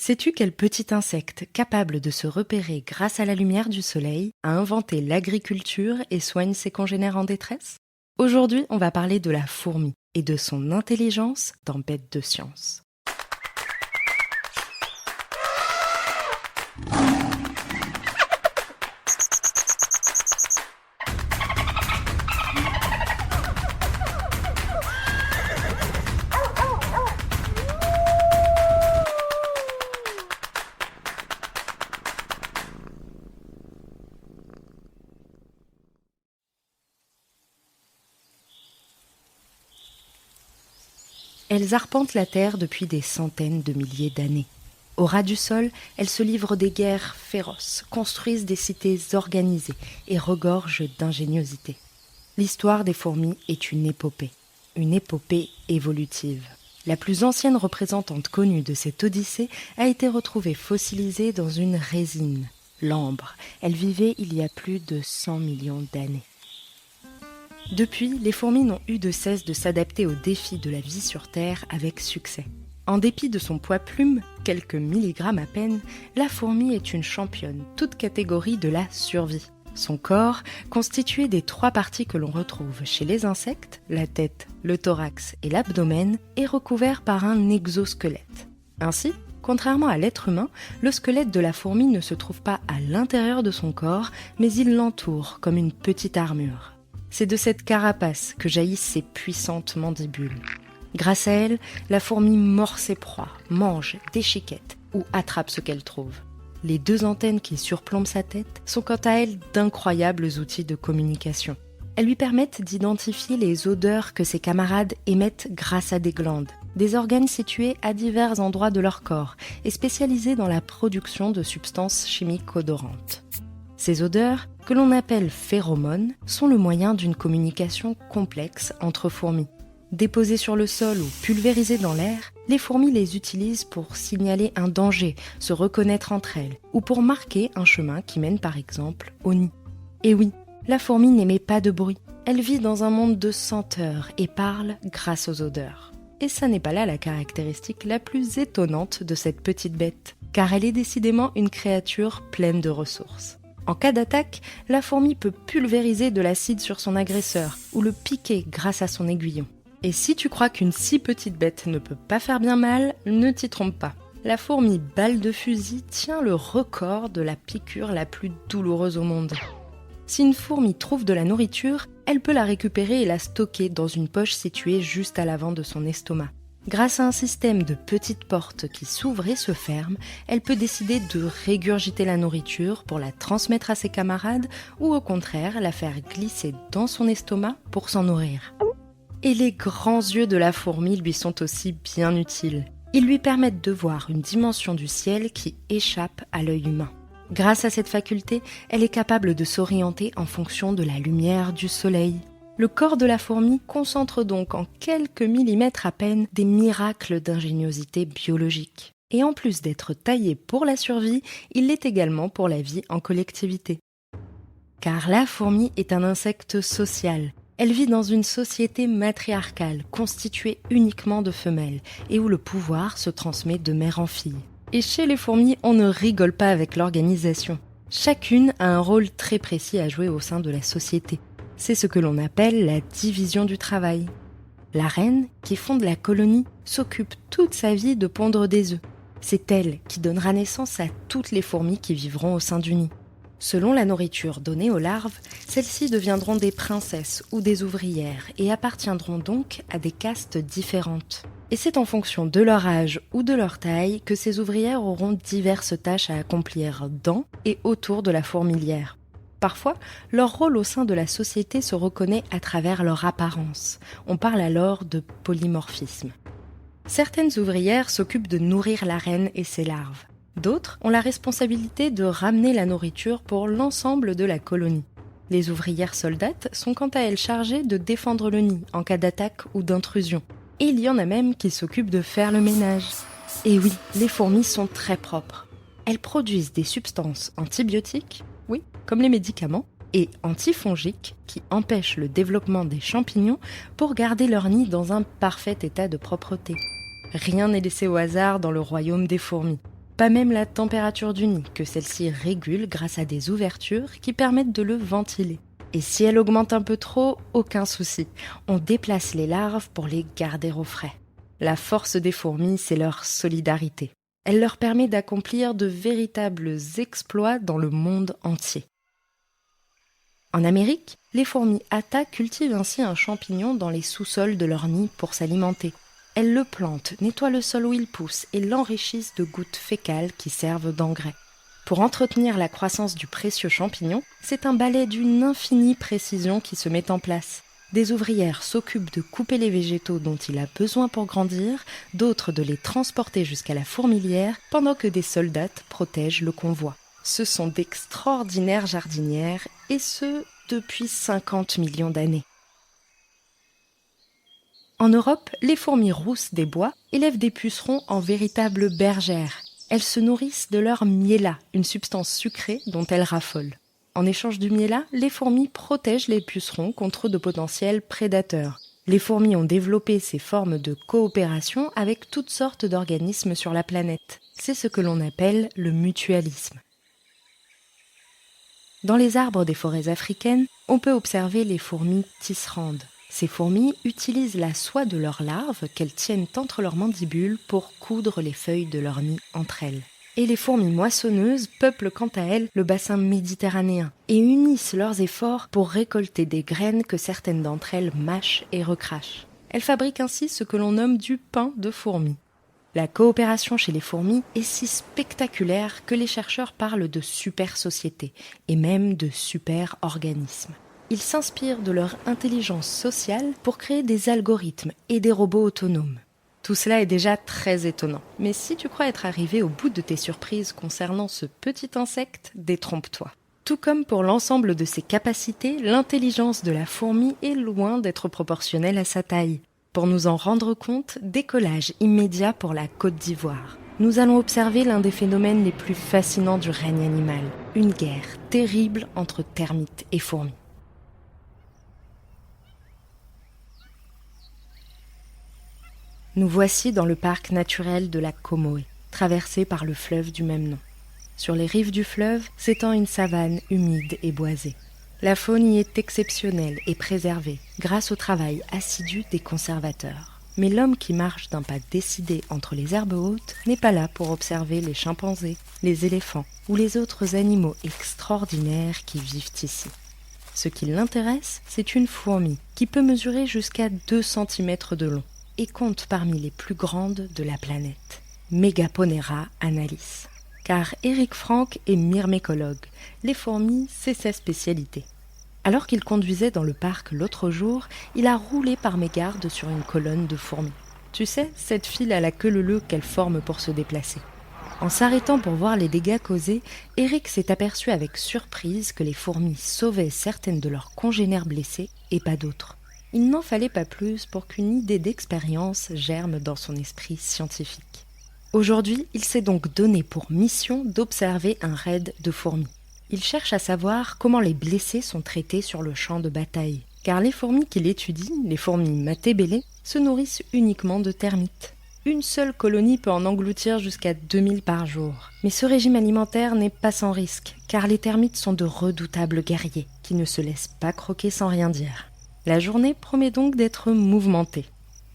Sais-tu quel petit insecte capable de se repérer grâce à la lumière du soleil a inventé l'agriculture et soigne ses congénères en détresse? Aujourd'hui, on va parler de la fourmi et de son intelligence dans Bête de science. Elles arpentent la Terre depuis des centaines de milliers d'années. Au ras du sol, elles se livrent des guerres féroces, construisent des cités organisées et regorgent d'ingéniosité. L'histoire des fourmis est une épopée évolutive. La plus ancienne représentante connue de cette odyssée a été retrouvée fossilisée dans une résine, l'ambre. Elle vivait il y a plus de 100 millions d'années. Depuis, les fourmis n'ont eu de cesse de s'adapter aux défis de la vie sur Terre avec succès. En dépit de son poids plume, quelques milligrammes à peine, la fourmi est une championne, toute catégorie de la survie. Son corps, constitué des 3 parties que l'on retrouve chez les insectes, la tête, le thorax et l'abdomen, est recouvert par un exosquelette. Ainsi, contrairement à l'être humain, le squelette de la fourmi ne se trouve pas à l'intérieur de son corps, mais il l'entoure comme une petite armure. C'est de cette carapace que jaillissent ses puissantes mandibules. Grâce à elle, la fourmi mord ses proies, mange, déchiquette ou attrape ce qu'elle trouve. Les 2 antennes qui surplombent sa tête sont quant à elles d'incroyables outils de communication. Elles lui permettent d'identifier les odeurs que ses camarades émettent grâce à des glandes, des organes situés à divers endroits de leur corps et spécialisés dans la production de substances chimiques odorantes. Ces odeurs, que l'on appelle phéromones, sont le moyen d'une communication complexe entre fourmis. Déposées sur le sol ou pulvérisées dans l'air, les fourmis les utilisent pour signaler un danger, se reconnaître entre elles, ou pour marquer un chemin qui mène par exemple au nid. Et oui, la fourmi n'émet pas de bruit. Elle vit dans un monde de senteurs et parle grâce aux odeurs. Et ça n'est pas là la caractéristique la plus étonnante de cette petite bête, car elle est décidément une créature pleine de ressources. En cas d'attaque, la fourmi peut pulvériser de l'acide sur son agresseur ou le piquer grâce à son aiguillon. Et si tu crois qu'une si petite bête ne peut pas faire bien mal, ne t'y trompe pas. La fourmi balle de fusil tient le record de la piqûre la plus douloureuse au monde. Si une fourmi trouve de la nourriture, elle peut la récupérer et la stocker dans une poche située juste à l'avant de son estomac. Grâce à un système de petites portes qui s'ouvrent et se ferment, elle peut décider de régurgiter la nourriture pour la transmettre à ses camarades ou au contraire la faire glisser dans son estomac pour s'en nourrir. Et les grands yeux de la fourmi lui sont aussi bien utiles. Ils lui permettent de voir une dimension du ciel qui échappe à l'œil humain. Grâce à cette faculté, elle est capable de s'orienter en fonction de la lumière du soleil. Le corps de la fourmi concentre donc en quelques millimètres à peine des miracles d'ingéniosité biologique. Et en plus d'être taillé pour la survie, il l'est également pour la vie en collectivité. Car la fourmi est un insecte social. Elle vit dans une société matriarcale, constituée uniquement de femelles, et où le pouvoir se transmet de mère en fille. Et chez les fourmis, on ne rigole pas avec l'organisation. Chacune a un rôle très précis à jouer au sein de la société. C'est ce que l'on appelle la division du travail. La reine, qui fonde la colonie, s'occupe toute sa vie de pondre des œufs. C'est elle qui donnera naissance à toutes les fourmis qui vivront au sein du nid. Selon la nourriture donnée aux larves, celles-ci deviendront des princesses ou des ouvrières et appartiendront donc à des castes différentes. Et c'est en fonction de leur âge ou de leur taille que ces ouvrières auront diverses tâches à accomplir dans et autour de la fourmilière. Parfois, leur rôle au sein de la société se reconnaît à travers leur apparence. On parle alors de polymorphisme. Certaines ouvrières s'occupent de nourrir la reine et ses larves. D'autres ont la responsabilité de ramener la nourriture pour l'ensemble de la colonie. Les ouvrières soldates sont quant à elles chargées de défendre le nid en cas d'attaque ou d'intrusion. Et il y en a même qui s'occupent de faire le ménage. Et oui, les fourmis sont très propres. Elles produisent des substances antibiotiques, oui, comme les médicaments, et antifongiques qui empêchent le développement des champignons pour garder leur nid dans un parfait état de propreté. Rien n'est laissé au hasard dans le royaume des fourmis. pas même la température du nid, que celle-ci régule grâce à des ouvertures qui permettent de le ventiler. Et si elle augmente un peu trop, aucun souci. On déplace les larves pour les garder au frais. La force des fourmis, c'est leur solidarité. Elle leur permet d'accomplir de véritables exploits dans le monde entier. En Amérique, les fourmis Atta cultivent ainsi un champignon dans les sous-sols de leur nid pour s'alimenter. Elles le plantent, nettoient le sol où il pousse et l'enrichissent de gouttes fécales qui servent d'engrais. Pour entretenir la croissance du précieux champignon, c'est un balai d'une infinie précision qui se met en place. Des ouvrières s'occupent de couper les végétaux dont il a besoin pour grandir, d'autres de les transporter jusqu'à la fourmilière, pendant que des soldats protègent le convoi. Ce sont d'extraordinaires jardinières, et ce, depuis 50 millions d'années. En Europe, les fourmis rousses des bois élèvent des pucerons en véritables bergères. Elles se nourrissent de leur miella, une substance sucrée dont elles raffolent. En échange du miella, les fourmis protègent les pucerons contre de potentiels prédateurs. Les fourmis ont développé ces formes de coopération avec toutes sortes d'organismes sur la planète. C'est ce que l'on appelle le mutualisme. Dans les arbres des forêts africaines, on peut observer les fourmis tisserandes. Ces fourmis utilisent la soie de leurs larves qu'elles tiennent entre leurs mandibules pour coudre les feuilles de leur nid entre elles. Et les fourmis moissonneuses peuplent quant à elles le bassin méditerranéen et unissent leurs efforts pour récolter des graines que certaines d'entre elles mâchent et recrachent. Elles fabriquent ainsi ce que l'on nomme du pain de fourmis. La coopération chez les fourmis est si spectaculaire que les chercheurs parlent de super-sociétés et même de super-organismes. Ils s'inspirent de leur intelligence sociale pour créer des algorithmes et des robots autonomes. Tout cela est déjà très étonnant, mais si tu crois être arrivé au bout de tes surprises concernant ce petit insecte, détrompe-toi. Tout comme pour l'ensemble de ses capacités, l'intelligence de la fourmi est loin d'être proportionnelle à sa taille. Pour nous en rendre compte, décollage immédiat pour la Côte d'Ivoire. Nous allons observer l'un des phénomènes les plus fascinants du règne animal, une guerre terrible entre termites et fourmis. Nous voici dans le parc naturel de la Comoé, traversé par le fleuve du même nom. Sur les rives du fleuve s'étend une savane humide et boisée. La faune y est exceptionnelle et préservée grâce au travail assidu des conservateurs. Mais l'homme qui marche d'un pas décidé entre les herbes hautes n'est pas là pour observer les chimpanzés, les éléphants ou les autres animaux extraordinaires qui vivent ici. Ce qui l'intéresse, c'est une fourmi qui peut mesurer jusqu'à 2 cm de long et compte parmi les plus grandes de la planète, Megaponera analis. Car Eric Frank est myrmécologue, les fourmis, c'est sa spécialité. Alors qu'il conduisait dans le parc l'autre jour, il a roulé par mégarde sur une colonne de fourmis. Tu sais, cette file à la queue leu-leu qu'elles forment pour se déplacer. En s'arrêtant pour voir les dégâts causés, Eric s'est aperçu avec surprise que les fourmis sauvaient certaines de leurs congénères blessés et pas d'autres. Il n'en fallait pas plus pour qu'une idée d'expérience germe dans son esprit scientifique. Aujourd'hui, il s'est donc donné pour mission d'observer un raid de fourmis. Il cherche à savoir comment les blessés sont traités sur le champ de bataille. Car les fourmis qu'il étudie, les fourmis matébélées, se nourrissent uniquement de termites. Une seule colonie peut en engloutir jusqu'à 2000 par jour. Mais ce régime alimentaire n'est pas sans risque, car les termites sont de redoutables guerriers, qui ne se laissent pas croquer sans rien dire. La journée promet donc d'être mouvementée.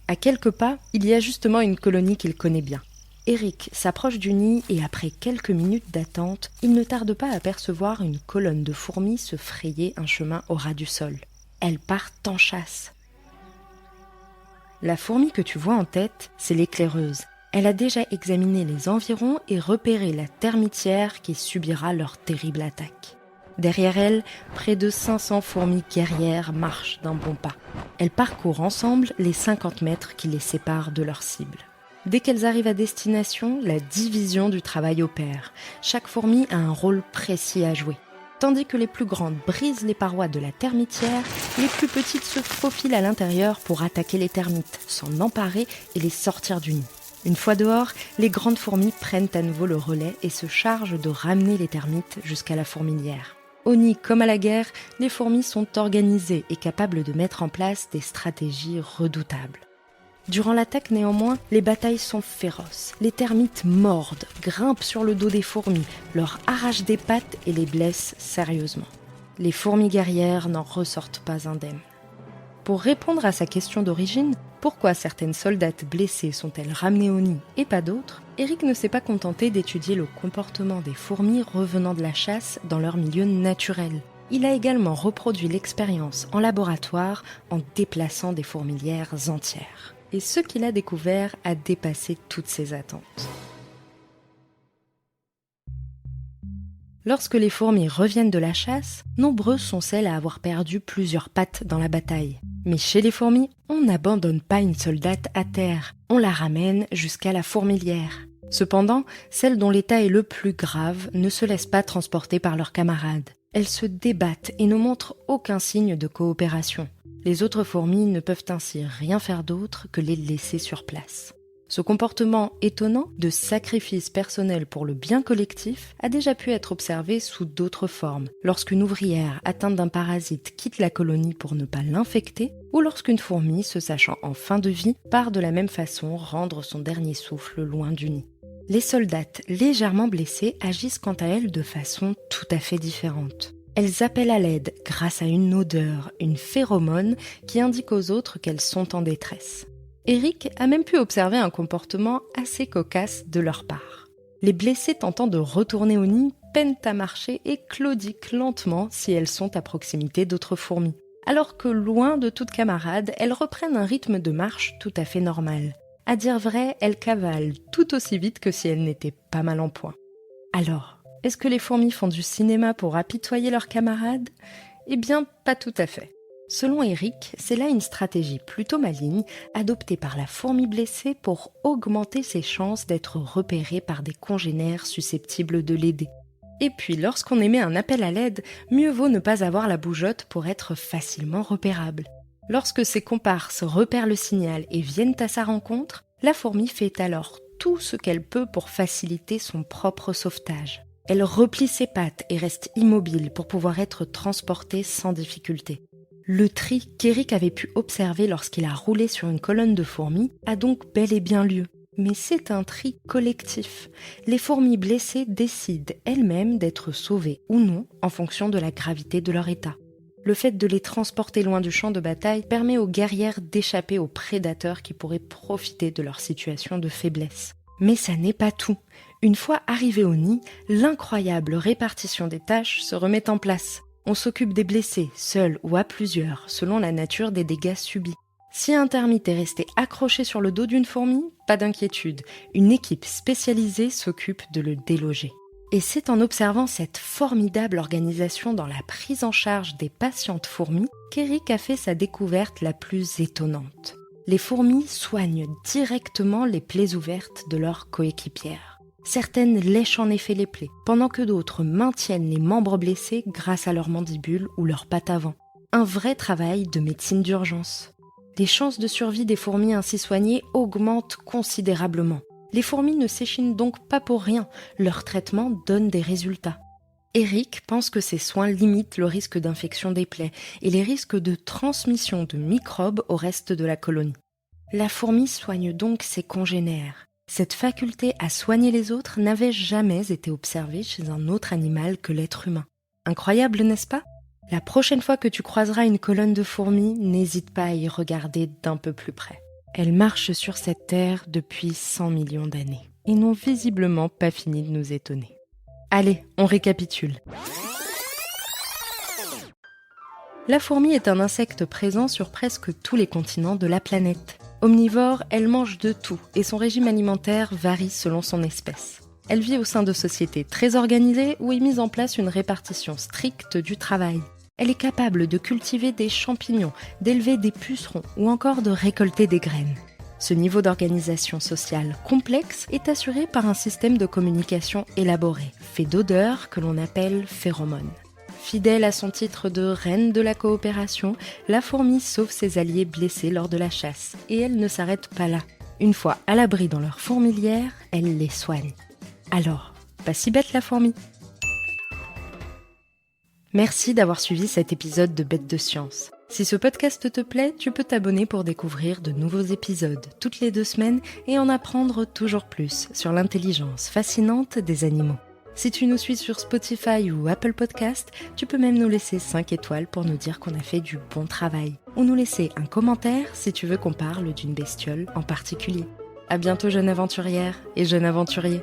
À quelques pas, il y a justement une colonie qu'il connaît bien. Eric s'approche du nid et après quelques minutes d'attente, il ne tarde pas à apercevoir une colonne de fourmis se frayer un chemin au ras du sol. Elles partent en chasse. La fourmi que tu vois en tête, c'est l'éclaireuse. Elle a déjà examiné les environs et repéré la termitière qui subira leur terrible attaque. Derrière elle, près de 500 fourmis guerrières marchent d'un bon pas. Elles parcourent ensemble les 50 mètres qui les séparent de leur cible. Dès qu'elles arrivent à destination, la division du travail opère. Chaque fourmi a un rôle précis à jouer. Tandis que les plus grandes brisent les parois de la termitière, les plus petites se faufilent à l'intérieur pour attaquer les termites, s'en emparer et les sortir du nid. Une fois dehors, les grandes fourmis prennent à nouveau le relais et se chargent de ramener les termites jusqu'à la fourmilière. Au nid comme à la guerre, les fourmis sont organisées et capables de mettre en place des stratégies redoutables. Durant l'attaque néanmoins, les batailles sont féroces. Les termites mordent, grimpent sur le dos des fourmis, leur arrachent des pattes et les blessent sérieusement. Les fourmis guerrières n'en ressortent pas indemnes. Pour répondre à sa question d'origine, pourquoi certaines soldates blessées sont-elles ramenées au nid et pas d'autres, Eric ne s'est pas contenté d'étudier le comportement des fourmis revenant de la chasse dans leur milieu naturel. Il a également reproduit l'expérience en laboratoire en déplaçant des fourmilières entières. Et ce qu'il a découvert a dépassé toutes ses attentes. Lorsque les fourmis reviennent de la chasse, nombreuses sont celles à avoir perdu plusieurs pattes dans la bataille. Mais chez les fourmis, on n'abandonne pas une soldate à terre, on la ramène jusqu'à la fourmilière. Cependant, celles dont l'état est le plus grave ne se laissent pas transporter par leurs camarades. Elles se débattent et ne montrent aucun signe de coopération. Les autres fourmis ne peuvent ainsi rien faire d'autre que les laisser sur place. Ce comportement étonnant de sacrifice personnel pour le bien collectif a déjà pu être observé sous d'autres formes, lorsqu'une ouvrière atteinte d'un parasite quitte la colonie pour ne pas l'infecter, ou lorsqu'une fourmi, se sachant en fin de vie, part de la même façon rendre son dernier souffle loin du nid. Les soldates légèrement blessées agissent quant à elles de façon tout à fait différente. Elles appellent à l'aide grâce à une odeur, une phéromone qui indique aux autres qu'elles sont en détresse. Eric a même pu observer un comportement assez cocasse de leur part. Les blessés tentant de retourner au nid peinent à marcher et claudiquent lentement si elles sont à proximité d'autres fourmis, alors que loin de toute camarade, elles reprennent un rythme de marche tout à fait normal. À dire vrai, elles cavalent tout aussi vite que si elles n'étaient pas mal en point. Alors, est-ce que les fourmis font du cinéma pour apitoyer leurs camarades ? Eh bien, pas tout à fait. Selon Eric, c'est là une stratégie plutôt maligne adoptée par la fourmi blessée pour augmenter ses chances d'être repérée par des congénères susceptibles de l'aider. Et puis, lorsqu'on émet un appel à l'aide, mieux vaut ne pas avoir la bougeotte pour être facilement repérable. Lorsque ses comparses repèrent le signal et viennent à sa rencontre, la fourmi fait alors tout ce qu'elle peut pour faciliter son propre sauvetage. Elle replie ses pattes et reste immobile pour pouvoir être transportée sans difficulté. Le tri qu'Eric avait pu observer lorsqu'il a roulé sur une colonne de fourmis a donc bel et bien lieu. Mais c'est un tri collectif. Les fourmis blessées décident elles-mêmes d'être sauvées ou non en fonction de la gravité de leur état. Le fait de les transporter loin du champ de bataille permet aux guerrières d'échapper aux prédateurs qui pourraient profiter de leur situation de faiblesse. Mais ça n'est pas tout. Une fois arrivés au nid, l'incroyable répartition des tâches se remet en place. On s'occupe des blessés, seuls ou à plusieurs, selon la nature des dégâts subis. Si un termite est resté accroché sur le dos d'une fourmi, pas d'inquiétude, une équipe spécialisée s'occupe de le déloger. Et c'est en observant cette formidable organisation dans la prise en charge des patientes fourmis qu'Eric a fait sa découverte la plus étonnante. Les fourmis soignent directement les plaies ouvertes de leurs coéquipières. Certaines lèchent en effet les plaies, pendant que d'autres maintiennent les membres blessés grâce à leurs mandibules ou leurs pattes avant. Un vrai travail de médecine d'urgence. Les chances de survie des fourmis ainsi soignées augmentent considérablement. Les fourmis ne s'échinent donc pas pour rien, leur traitement donne des résultats. Eric pense que ces soins limitent le risque d'infection des plaies et les risques de transmission de microbes au reste de la colonie. La fourmi soigne donc ses congénères. Cette faculté à soigner les autres n'avait jamais été observée chez un autre animal que l'être humain. Incroyable, n'est-ce pas ? La prochaine fois que tu croiseras une colonne de fourmis, n'hésite pas à y regarder d'un peu plus près. Elles marchent sur cette terre depuis 100 millions d'années et n'ont visiblement pas fini de nous étonner. Allez, on récapitule. La fourmi est un insecte présent sur presque tous les continents de la planète. Omnivore, elle mange de tout et son régime alimentaire varie selon son espèce. Elle vit au sein de sociétés très organisées où est mise en place une répartition stricte du travail. Elle est capable de cultiver des champignons, d'élever des pucerons ou encore de récolter des graines. Ce niveau d'organisation sociale complexe est assuré par un système de communication élaboré, fait d'odeurs que l'on appelle phéromones. Fidèle à son titre de reine de la coopération, la fourmi sauve ses alliés blessés lors de la chasse. Et elle ne s'arrête pas là. Une fois à l'abri dans leur fourmilière, elle les soigne. Alors, pas si bête la fourmi. Merci d'avoir suivi cet épisode de Bêtes de Science. Si ce podcast te plaît, tu peux t'abonner pour découvrir de nouveaux épisodes toutes les 2 semaines et en apprendre toujours plus sur l'intelligence fascinante des animaux. Si tu nous suis sur Spotify ou Apple Podcast, tu peux même nous laisser 5 étoiles pour nous dire qu'on a fait du bon travail. Ou nous laisser un commentaire si tu veux qu'on parle d'une bestiole en particulier. À bientôt jeune aventurière et jeune aventurier.